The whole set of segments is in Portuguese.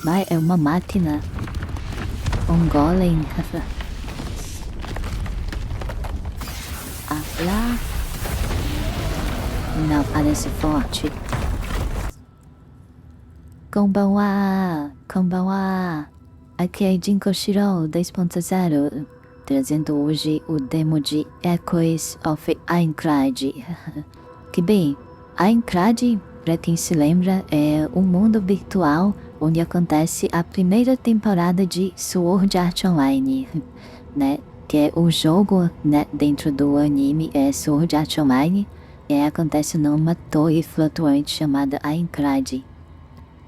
Mas é uma máquina. Um golem. Ah, lá. Não, parece forte. Konbanwa. Konbanwa. Aqui é Jinko Shiro 2.0, trazendo hoje o demo de Echoes of Aincrad. Que bem, Aincrad, para quem se lembra, é um mundo virtual onde acontece a primeira temporada de Sword Art Online, né? Que é o jogo, né, dentro do anime, é Sword Art Online, e acontece numa torre flutuante chamada Aincrad.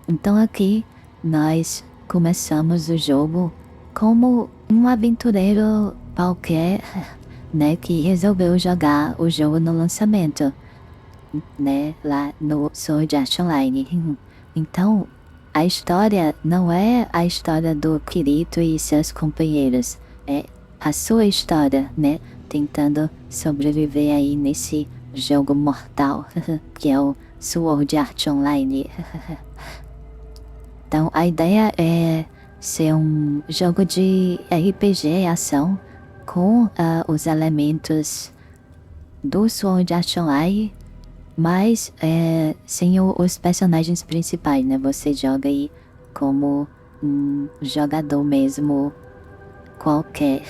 Então aqui nós começamos o jogo como um aventureiro qualquer, né, que resolveu jogar o jogo no lançamento, né, lá no Sword Art Online. Então, a história não é a história do Kirito e seus companheiros, é a sua história, né, tentando sobreviver aí nesse jogo mortal, que é o Sword Art Online. Então a ideia é ser um jogo de RPG ação com os elementos do Sword Art Online, mas sem os personagens principais, né? Você joga aí como um jogador mesmo qualquer.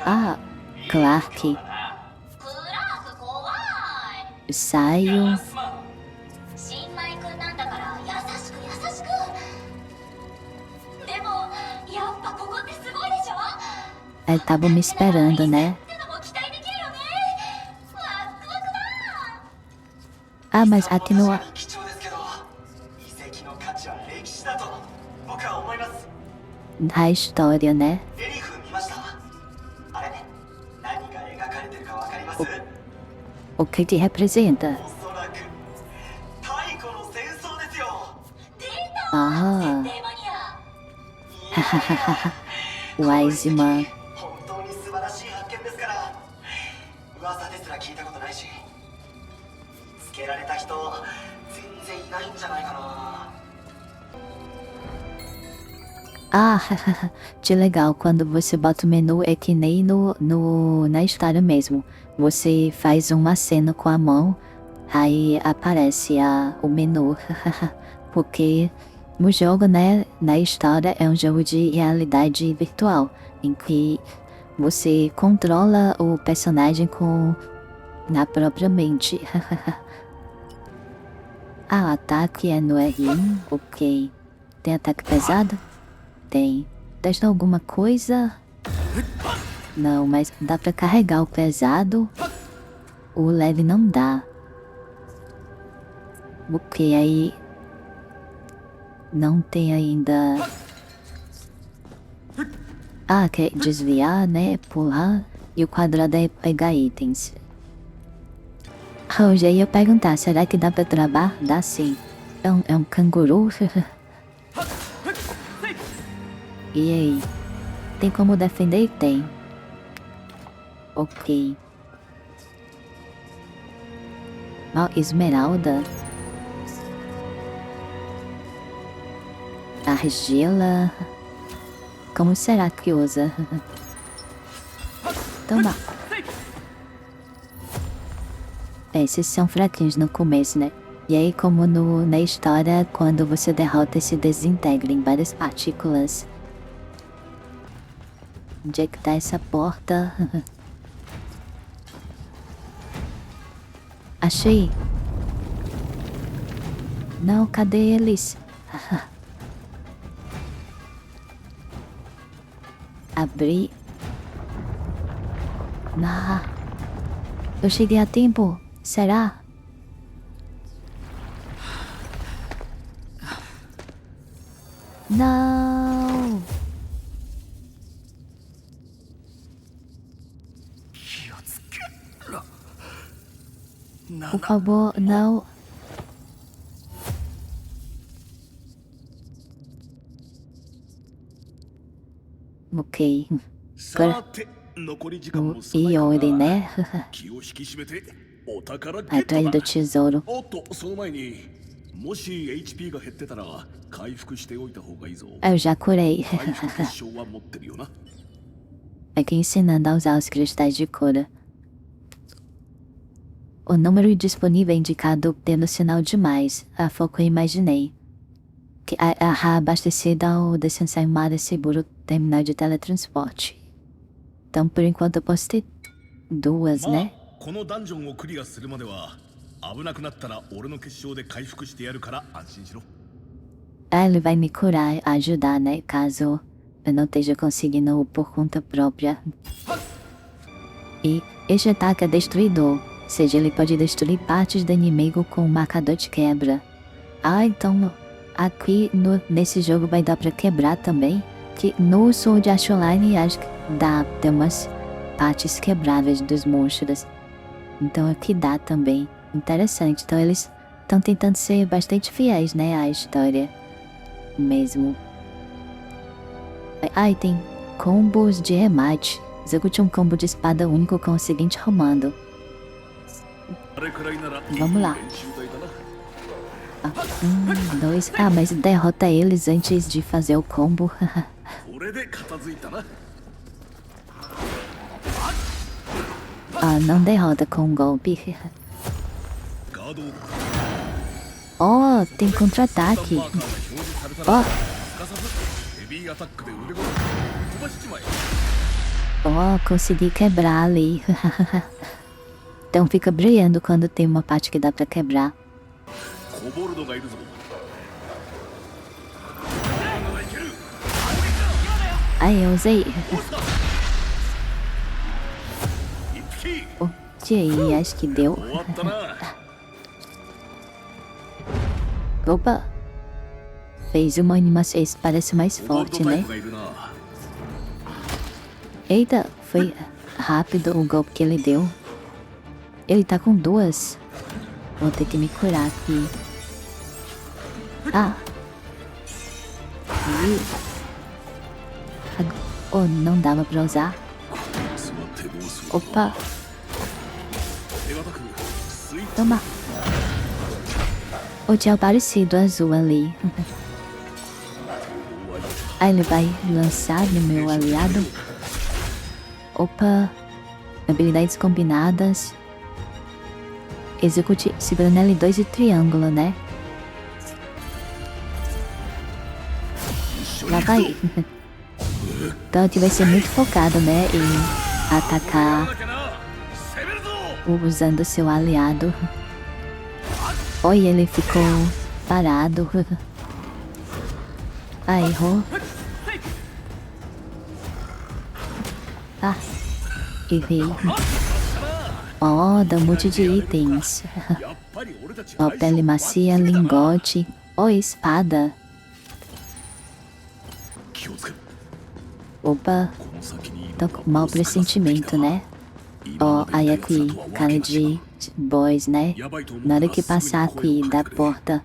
Ah, Clark. Saio. Tava me esperando, né? Ah, mas aqui no... Da história, né? O que te representa? Ah. Wiseman. Ah, que legal, quando você bota o menu é que nem na história mesmo. Você faz uma cena com a mão, aí aparece o menu. Porque o jogo, né, na história é um jogo de realidade virtual, em que você controla o personagem na própria mente. Ah, ataque é no R1, ok. Tem ataque pesado? Tem. Testa alguma coisa? Não, mas dá pra carregar o pesado. O leve não dá. Ok, aí... Não tem ainda... Ah, quer desviar, né? Pular. E o quadrado é pegar itens. Eu já ia perguntar, será que dá pra travar? Dá sim. É um canguru? E aí? Tem como defender? Tem. Ok. Ó, esmeralda. Argila. Como será que usa? Toma. Esses são fraquinhos no começo, né? E aí, como na história, quando você derrota, se desintegra em várias partículas. Onde é que tá essa porta? Achei. Não, cadê eles? Abri. Não. Eu cheguei a tempo. Será? Não. Por favor, não. Ok. E onde, né? Atrás do tesouro. もし HP が減ってたら回復しておいた方がいいぞ。 Eu já curei. 回復結晶は持ってるよな。 Aqui ensinando a usar os cristais de cura. O número disponível é indicado pelo sinal de mais. A foco eu imaginei. Que a abastecida ao descansar em mar é seguro terminal de teletransporte. Então por enquanto eu posso ter duas, né? このダンジョンをクリアするまでは危なくなったら俺の結晶で回復してやるから安心しろ。 Ele vai me curar, ajudar, né? Caso eu não esteja conseguindo por conta própria. E este ataque é destruidor. Ou seja, ele pode destruir partes do inimigo com um marcador de quebra. Ah, então aqui nesse jogo vai dar pra quebrar também. Que no Sword Art Online acho que dá, tem umas partes quebráveis dos monstros. Então aqui dá também. Interessante. Então eles estão tentando ser bastante fiéis, né, à história. Mesmo. Ah, e tem combos de remate. Execute um combo de espada único com o seguinte comando. Vamos lá. Dois. Ah, mas derrota eles antes de fazer o combo. Ah, não derrota com um golpe. Oh, tem contra-ataque. Oh. Oh, consegui quebrar ali. Então fica brilhando quando tem uma parte que dá pra quebrar. Aí eu usei. Ok, acho que deu. Opa! Fez uma animação, esse parece mais forte, né? Eita, foi rápido o golpe que ele deu. Ele tá com duas. Vou ter que me curar aqui. Ah! Oh, não dava pra usar. Opa! Toma! O tinha aparecido azul ali. Aí ele vai lançar no meu aliado. Opa! Habilidades combinadas. Execute segurando L2 e triângulo, né? Lá vai. Então aqui vai ser muito focado, né? Em atacar usando seu aliado. Oi, ele ficou parado. Ah, errou. Ah, errei. Oh, dá um monte de itens. Ó, pele macia, lingote. Ó, espada. Opa, tô com mau pressentimento, né? Ó, aí aqui, cara de boys, né? Na hora que passar aqui da porta.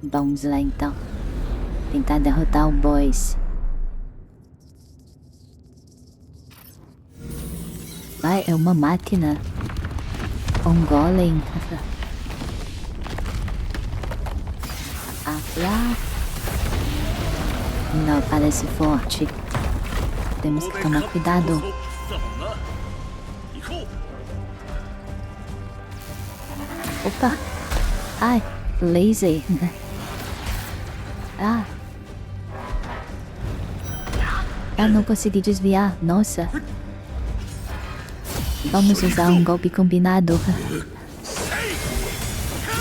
Vamos lá então. Tentar derrotar o boys. Ai, é uma máquina. Um golem. Ah, não, parece forte. Temos que tomar cuidado. Opa! Ai, laser. Ah! Ah, não consegui desviar. Nossa! Vamos usar um golpe combinado.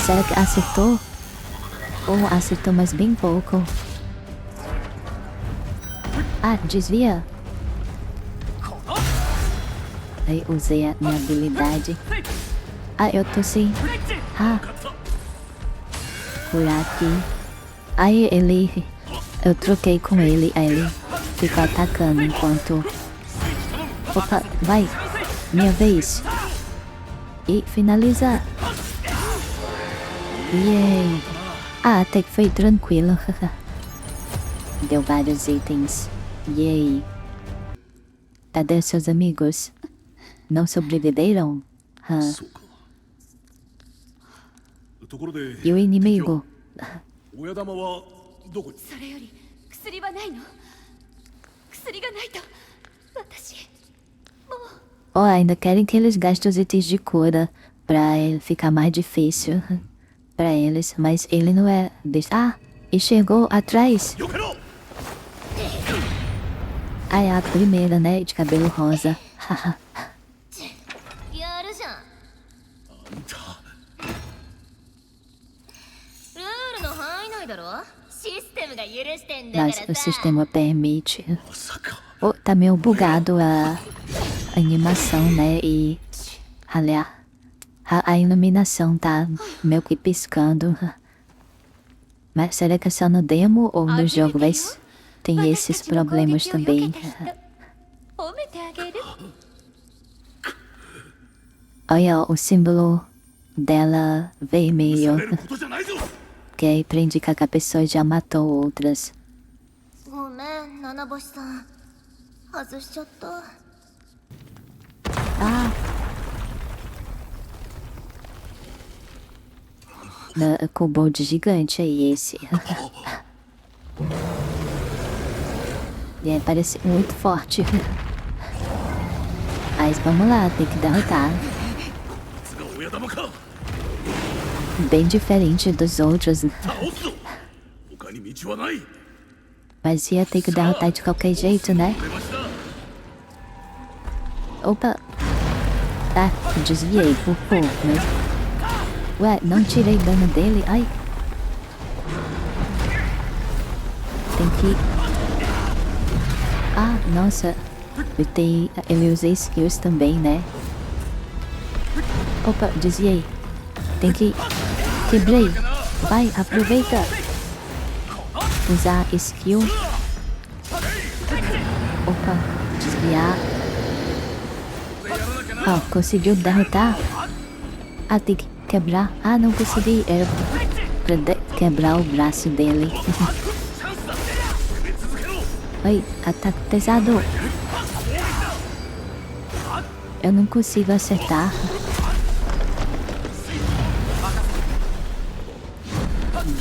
Será que acertou? Ou acertou, mas bem pouco? Ah, desvia. Aí usei a minha habilidade. Ah, eu tô sem... Ah. Por aqui. Aí ele... Eu troquei com ele. Aí ele ficou atacando enquanto... Opa, vai. Minha vez. E finaliza. Yay. Ah, até que foi tranquilo. Deu vários itens. Yay. Cadê seus amigos? Não sobreviveram? ところで E o inimigo? 親玉はどこに？それより薬はないの？薬がないと私もう。 Oh, ainda querem que eles gastem os itens de cura pra ele ficar mais difícil pra eles, mas ele não é... Ah, e chegou atrás. よけろ！ Ah, é a primeira, né, de cabelo rosa. やるじゃん。あんたルールの範囲内だろ。システムが許してんだから Mas さ。 o sistema permite. まさか Oh, tá meio bugado a animação, né, e... Aliás, a iluminação tá meio que piscando. Mas será que é só no demo ou no jogo tem esses problemas também? 褒めてあげる。 Olha o símbolo dela さ vermelho, れることじゃないぞ。 que aí pra indicar que a pessoa já matou outras. ごめん、七星さん。外しちゃった。 Ah! Kobold gigante aí, esse. É, parece muito forte. Mas vamos lá, tem que derrotar. こいつが親玉か。 Bem diferente dos outros. 倒すぞ。他に道はない。 Mas ia ter que derrotar de qualquer jeito, né? 出ました。 Opa! Tá, desviei por pouco, mas... Ué, não tirei dano dele? Ai! Tem que... Ah, nossa! Ele usa skills também, né? Opa, desviei. Tem que... Quebrei! Vai, aproveita! Usar skill. Opa, desviar. Ó, conseguiu derrotar. Ah, tem que quebrar. Ah, não consegui. Era pra quebrar o braço dele. Ai, ataque pesado. Eu não consigo acertar.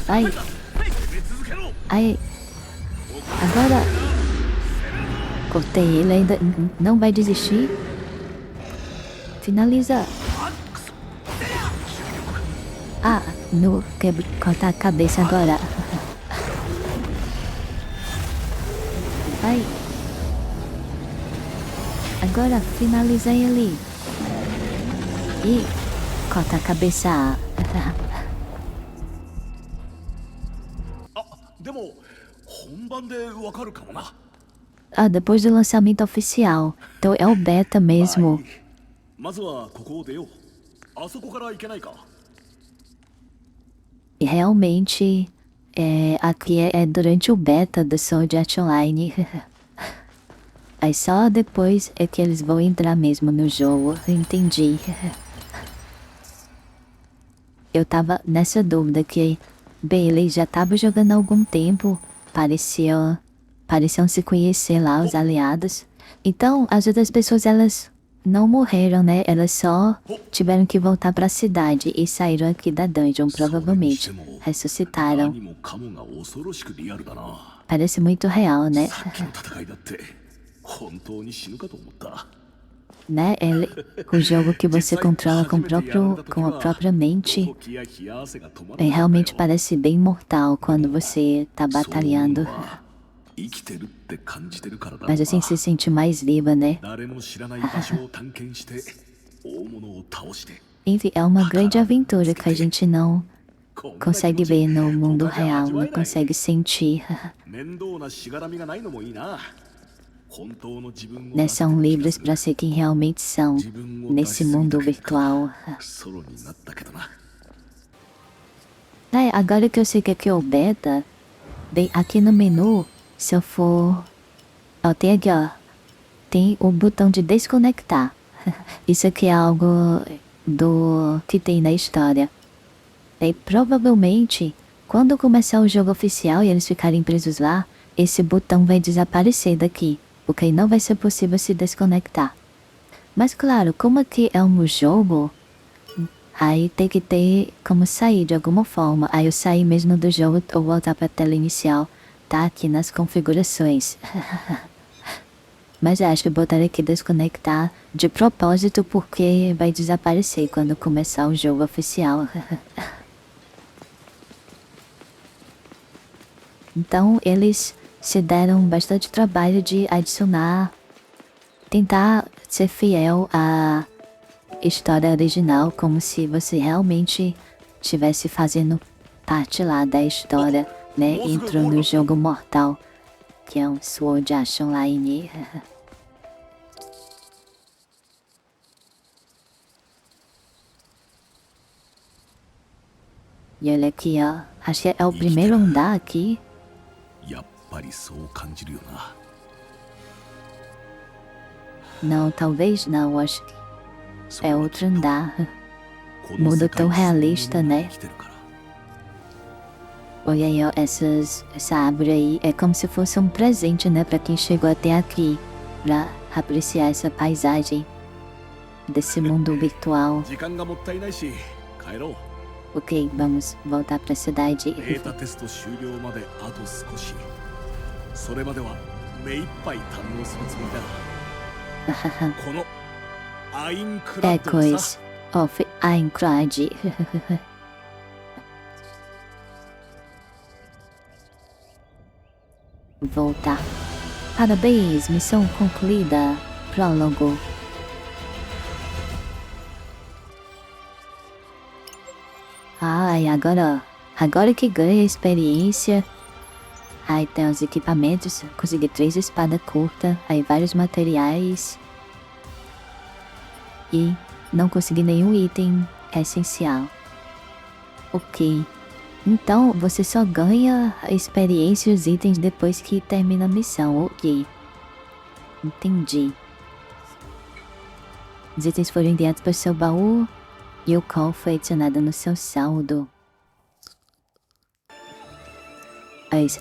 Ai. Ai. Agora. Cortei ele, ainda não vai desistir. Finaliza. Ah, no cortar a cabeça agora. Vai. Agora finaliza ele. E corta a cabeça. あ、でも本番でわかるかもな。 Ah, depois do lançamento oficial. Então é o beta mesmo. まずはここを出よう。あそこから行けないか。 E realmente, aqui é durante o beta do Sword Art Online. Aí só depois é que eles vão entrar mesmo no jogo. Entendi. Eu tava nessa dúvida que, bem, ele já tava jogando há algum tempo. Pareciam se conhecer lá, os aliados. Então, as outras pessoas, elas não morreram, né? Elas só tiveram que voltar pra cidade e saíram aqui da dungeon, provavelmente. Ressuscitaram. 何もかもが恐ろしくリアルだな。 Parece muito real, né? さっきの戦いだって本当に死ぬかと思った。 Né? O jogo que você controla com a própria mente realmente parece bem mortal quando você tá batalhando. 生きてるって感じてるからだ。 Mas assim se sente mais viva, né? 誰も知らない場所を探検して大物を倒して。 Enfim, é uma grande aventura que a gente não consegue ver no mundo real, não consegue sentir. 面倒なしがらみがないのもいいな。 Né, são livres para ser quem realmente são nesse mundo virtual. Né, agora que eu sei que aqui é o beta, bem, aqui no menu, se eu for... Ó, tem aqui, ó. Tem o botão de desconectar. Isso aqui é algo que tem na história. E provavelmente, quando começar o jogo oficial e eles ficarem presos lá, esse botão vai desaparecer daqui. Porque aí não vai ser possível se desconectar. Mas claro, como aqui é um jogo, Aí tem que ter como sair de alguma forma. Aí eu sair mesmo do jogo ou voltar pra tela inicial. Tá aqui nas configurações. Mas eu acho que eu botaria aqui desconectar de propósito porque vai desaparecer quando começar o jogo oficial. Então eles se deram bastante trabalho de adicionar, tentar ser fiel à história original, como se você realmente estivesse fazendo parte lá da história, né? Entrou no jogo mortal, que é um Sword Art Online. E olha aqui, ó. Acho que é o primeiro andar aqui. やっぱりそう感じるよな。 Não, talvez não, acho que それ é は outro andar. この世 Mundo 界 tão そのものに realista, né? 生きてるから。 Olha aí, ó, essa árvore aí é como se fosse um presente, né, pra quem chegou até aqui, pra apreciar essa paisagem desse mundo virtual. 時間がもったいないし、帰ろう。 Ok, vamos voltar pra cidade. ベータテスト終了まであと少し。それまでは目いっぱい堪能するつもりだ。このアインクラッドをさ。 Echoes of Aincrad. Voltar. Parabéns, missão concluída. Prólogo. Ai, agora que ganha experiência. Aí tem os equipamentos, consegui 3 espadas curtas, aí vários materiais. E não consegui nenhum item essencial. Ok. Então você só ganha a experiência e os itens depois que termina a missão. Ok. Entendi. Os itens foram enviados para o seu baú e o call foi adicionado no seu saldo.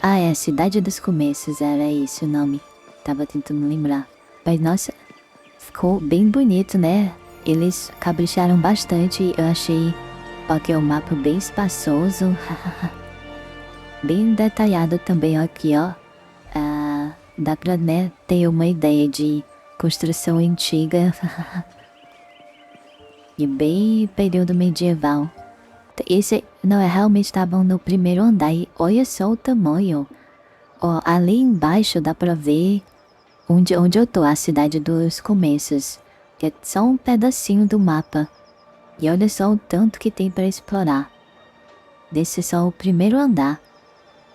Ah, é a Cidade dos Começos, era esse o nome. Tava tentando lembrar. Mas nossa, ficou bem bonito, né? Eles capricharam bastante, eu achei. Ok, o mapa bem espaçoso. Bem detalhado também, ó, aqui, ó. Dá pra, né, ter uma ideia de construção antiga. E bem período medieval. Esse não é realmente estavam no primeiro andar e olha só o tamanho. Ó, ali embaixo dá pra ver onde eu tô, a Cidade dos Começos. Que é só um pedacinho do mapa. E olha só o tanto que tem para explorar. Desse é só o primeiro andar.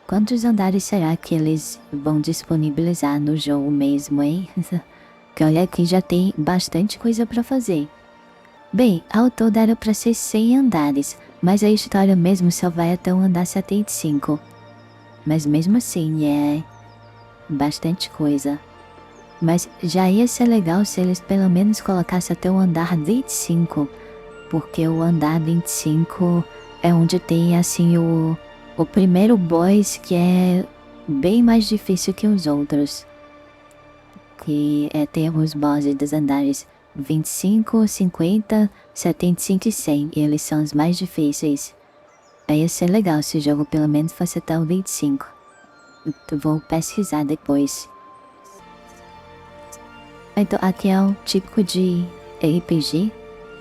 Quantos andares será que eles vão disponibilizar no jogo mesmo, hein? Que olha aqui já tem bastante coisa para fazer. Bem, ao todo era para ser 100 andares, mas a história mesmo só vai até o andar 75. Mas mesmo assim é bastante coisa. Mas já ia ser legal se eles pelo menos colocassem até o andar 25. Porque o andar 25 é onde tem assim o primeiro boss, que é bem mais difícil que os outros. Que tem os bosses dos andares 25, 50, 75 e 100. E eles são os mais difíceis. Aí ia ser legal se o jogo pelo menos fosse até o 25. Vou pesquisar depois. Então aqui é o típico de RPG.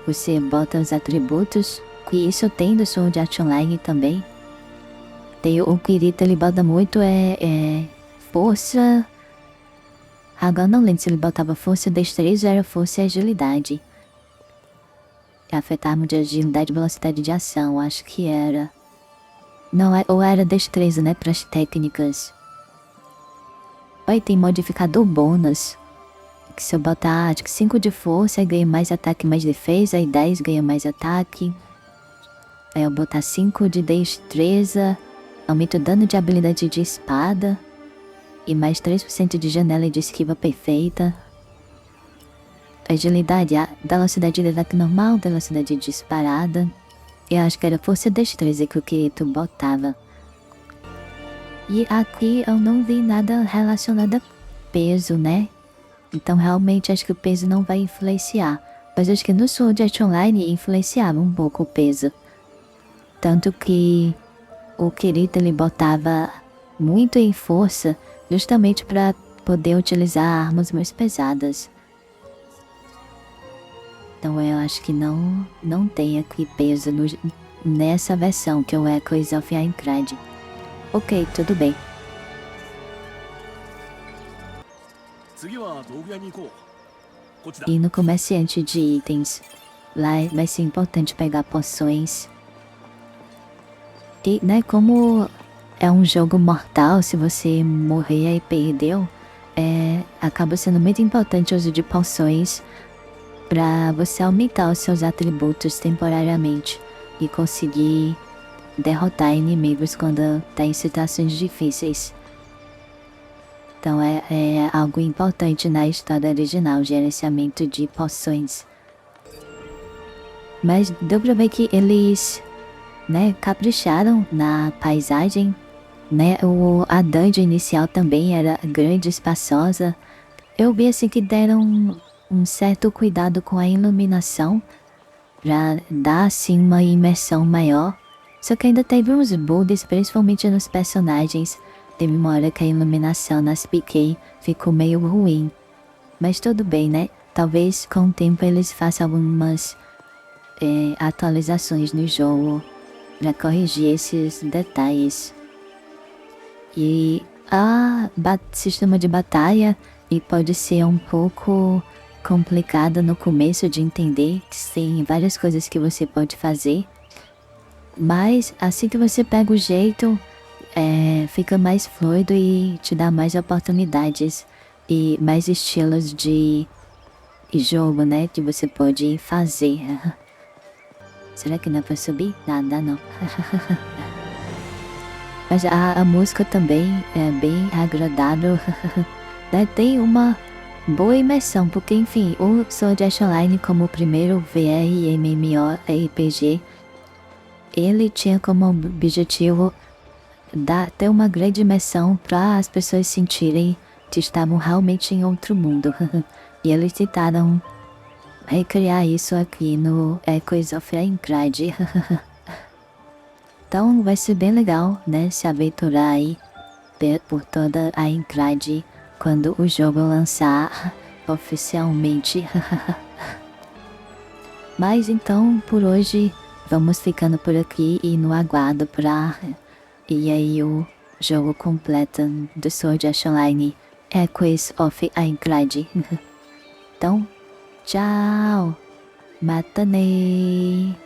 Você bota os atributos, que isso tem do Sword Art Online também. Tem o Kirito, ele bota muito força. Agora não lembro se ele botava força, destreza, era força e agilidade. Afetar de agilidade e velocidade de ação, acho que era. Não, ou era destreza, né, para as técnicas. Aí tem modificador bônus. Que se eu botar, acho que 5 de força, aí ganha mais ataque e mais defesa, aí 10 ganha mais ataque. Aí eu botar 5 de destreza, aumenta o dano de habilidade de espada. E mais 3% de janela de esquiva perfeita. Agilidade, velocidade de ataque normal, velocidade de disparada. Eu acho que era força e destreza que o Kirito botava. E aqui eu não vi nada relacionado a peso, né? Então realmente acho que o peso não vai influenciar. Mas acho que no Sword Art Online influenciava um pouco o peso. Tanto que o Kirito ele botava muito em força justamente para poder utilizar armas mais pesadas. Então eu acho que não tem aqui peso nessa versão que é o Echoes of Aincrad. Ok, tudo bem. 次は道具屋に行こう。こっちだ。 E no comerciante de itens. Lá vai ser importante pegar poções. E, né, como é um jogo mortal, se você morrer e perdeu, acaba sendo muito importante o uso de poções para você aumentar os seus atributos temporariamente e conseguir derrotar inimigos quando tá em situações difíceis. Então é algo importante na história original, o gerenciamento de poções. Mas deu pra ver que eles, né, capricharam na paisagem, né, a dungeon inicial também era grande, espaçosa. Eu vi assim que deram um certo cuidado com a iluminação, pra dar assim uma imersão maior. Só que ainda teve uns bugs, principalmente nos personagens. Teve uma hora que a iluminação nas PK ficou meio ruim. Mas tudo bem, né? Talvez com o tempo eles façam algumas atualizações no jogo para corrigir esses detalhes. E sistema de batalha pode ser um pouco complicado no começo de entender, que tem várias coisas que você pode fazer. Mas assim que você pega o jeito, fica mais fluido e te dá mais oportunidades e mais estilos de jogo, né, que você pode fazer. Será que dá pra subir? Dá não. Mas a música também é bem agradável. Tem uma boa imersão, porque enfim, o Sword Art Online como o primeiro VR MMORPG, ele tinha como objetivo ter uma grande imersão para as pessoas sentirem que estavam realmente em outro mundo. E eles tentaram recriar isso aqui no Echoes of Aincrad. Então vai ser bem legal, né, se aventurar aí por toda a Aincrad quando o jogo lançar oficialmente. Mas então, por hoje, vamos ficando por aqui e no aguardo pra ir aí o jogo completo do Sword Art Online Echoes of Aincrad. Então, tchau! Matane!